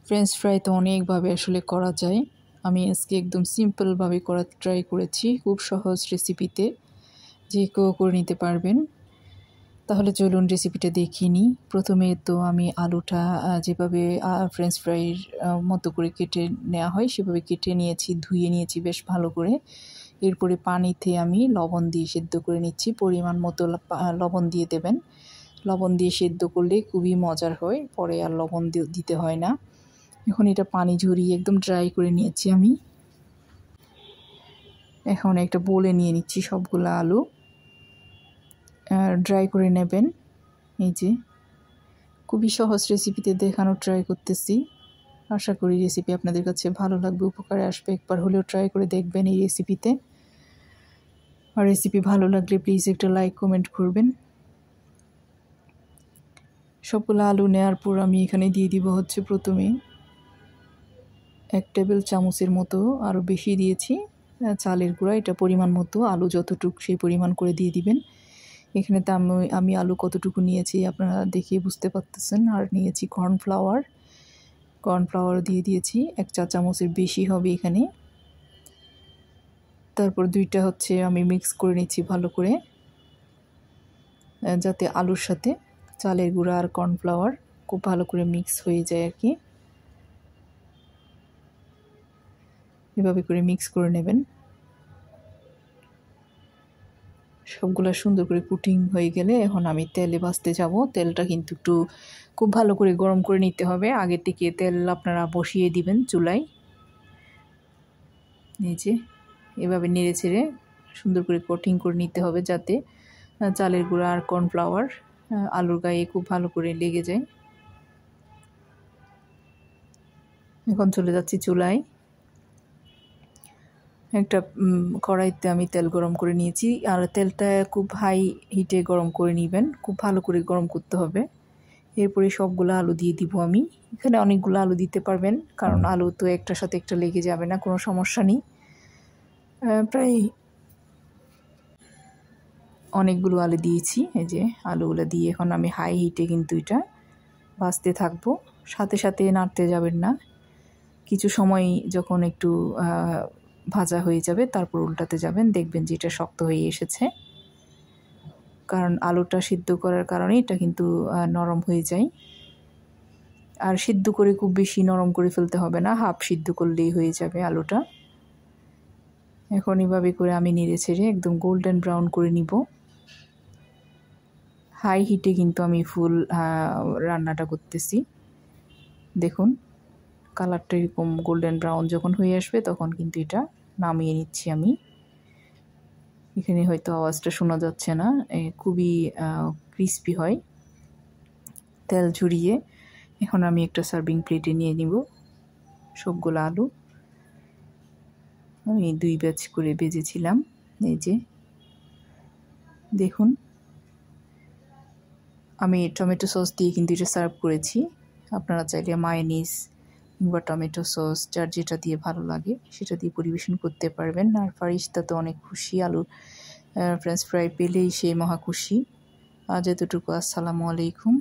French fry তো অনেকভাবে আসলে করা যায়। আমি আজকে একদম সিম্পলভাবে করার ট্রাই করেছি, খুব সহজ রেসিপিতে, যে কেউ করে নিতে পারবেন। তাহলে চলুন রেসিপিটা দেখিয়ে নিই। প্রথমে তো আমি আলুটা যেভাবে ফ্রেঞ্চ ফ্রাইয়ের মতো করে কেটে নেওয়া হয় সেভাবে কেটে নিয়েছি, ধুয়ে নিয়েছি বেশ ভালো করে। এরপরে পানিতে আমি লবণ দিয়ে সেদ্ধ করে নিচ্ছি। পরিমাণ মতো লবণ দিয়ে দেবেন। লবণ দিয়ে সেদ্ধ করলে খুবই মজার হয়, পরে আর লবণ দিতে হয় না। এখন এটা পানি ঝরিয়ে একদম ড্রাই করে নিয়েছি আমি। এখন একটা বোলে নিয়ে নিচ্ছি সবগুলো আলু, ড্রাই করে নেবেন। এই যে খুবই সহজ রেসিপিতে দেখানো ট্রাই করতেছি। আশা করি রেসিপি আপনাদের কাছে ভালো লাগবে, উপকারে আসবে। একবার হলেও ট্রাই করে দেখবেন এই রেসিপিতে। আর রেসিপি ভালো লাগলে প্লিজ একটা লাইক কমেন্ট করবেন। সবগুলো আলু নেওয়ার পর আমি এখানে দিয়ে দিব হচ্ছে প্রথমে 1 টেবিল চামচের মতো, আরও বেশি দিয়েছি, চালের গুঁড়া। এটা পরিমাণ মতো, আলু যতটুকু সেই পরিমাণ করে দিয়ে দিবেন। এখানে তো আমি আলু কতটুকু নিয়েছি আপনারা দেখে বুঝতে পারতেছেন। আর নিয়েছি কর্নফ্লাওয়ার দিয়ে দিয়েছি 1 চা চামচের বেশি হবে এখানে। তারপর দুইটা হচ্ছে আমি মিক্স করে নিচ্ছি ভালো করে, যাতে আলুর সাথে চালের গুঁড়া আর কর্নফ্লাওয়ার খুব ভালো করে মিক্স হয়ে যায় আর কি। এভাবে করে মিক্স করে নেবেন। সবগুলো সুন্দর করে কুটিং হয়ে গেলে এখন আমি তেলে ভাজতে যাব। তেলটা কিন্তু একটু খুব ভালো করে গরম করে নিতে হবে। আগে থেকে তেল আপনারা বসিয়ে দিবেন চুলায়। এই যে এভাবে নেড়ে ছেড়ে সুন্দর করে কোটিং করে নিতে হবে, যাতে চালের গুঁড়া আর কর্নফ্লাওয়ার আলুর গায়ে খুব ভালো করে লেগে যায়। এখন চলে যাচ্ছি চুলায়। একটা কড়াইতে আমি তেল গরম করে নিয়েছি, আর তেলটা খুব হাই হিটে গরম করে নেবেন, খুব ভালো করে গরম করতে হবে। এরপরে সবগুলো আলু দিয়ে দিব আমি। এখানে অনেকগুলো আলু দিতে পারবেন, কারণ আলু তো একটার সাথে একটা লেগে যাবে না, কোনো সমস্যা নেই। প্রায় অনেকগুলো আলু দিয়েছি। এই যে আলুগুলো দিয়ে এখন আমি হাই হিটে কিন্তু এটা ভাজতে থাকবো, সাথে সাথে নাড়তে যাবেন না। কিছু সময় যখন একটু ভাজা হয়ে যাবে তারপর উল্টাতে যাবেন, দেখবেন যে এটা শক্ত হয়ে এসেছে। কারণ আলুটা সিদ্ধ করার কারণে এটা কিন্তু নরম হয়ে যায়। আর সিদ্ধ করে খুব বেশি নরম করে ফেলতে হবে না, হাফ সিদ্ধ করলেই হয়ে যাবে আলুটা। এখন এভাবে করে আমি নেড়ে ছেড়ে একদম গোল্ডেন ব্রাউন করে নিব। হাই হিটে কিন্তু আমি ফুল রান্নাটা করতেছি। দেখুন কালারটা এরকম গোল্ডেন ব্রাউন যখন হয়ে আসবে তখন কিন্তু এটা নামিয়ে নিচ্ছি আমি। এখানে হয়তো আওয়াজটা শোনা যাচ্ছে না, খুবই ক্রিস্পি হয় তেল ঝরিয়ে। এখন আমি একটা সার্ভিং প্লেটে নিয়ে নিব সবগুলো আলু। আমি 2 ব্যাচ করে ভেজেছিলাম। এই যে দেখুন আমি টমেটো সস দিয়ে কিন্তু এটা সার্ভ করেছি। আপনারা চাইলে মায়োনিজ কিংবা টমেটো সস, যার যেটা দিয়ে ভালো লাগে সেটা দিয়ে পরিবেশন করতে পারবেন। আর ফারিস্তা তো অনেক খুশি, আলু ফ্রেঞ্চ ফ্রাই পেলেই সে মহা খুশি। আজ এতটুকু। আসসালামু আলাইকুম।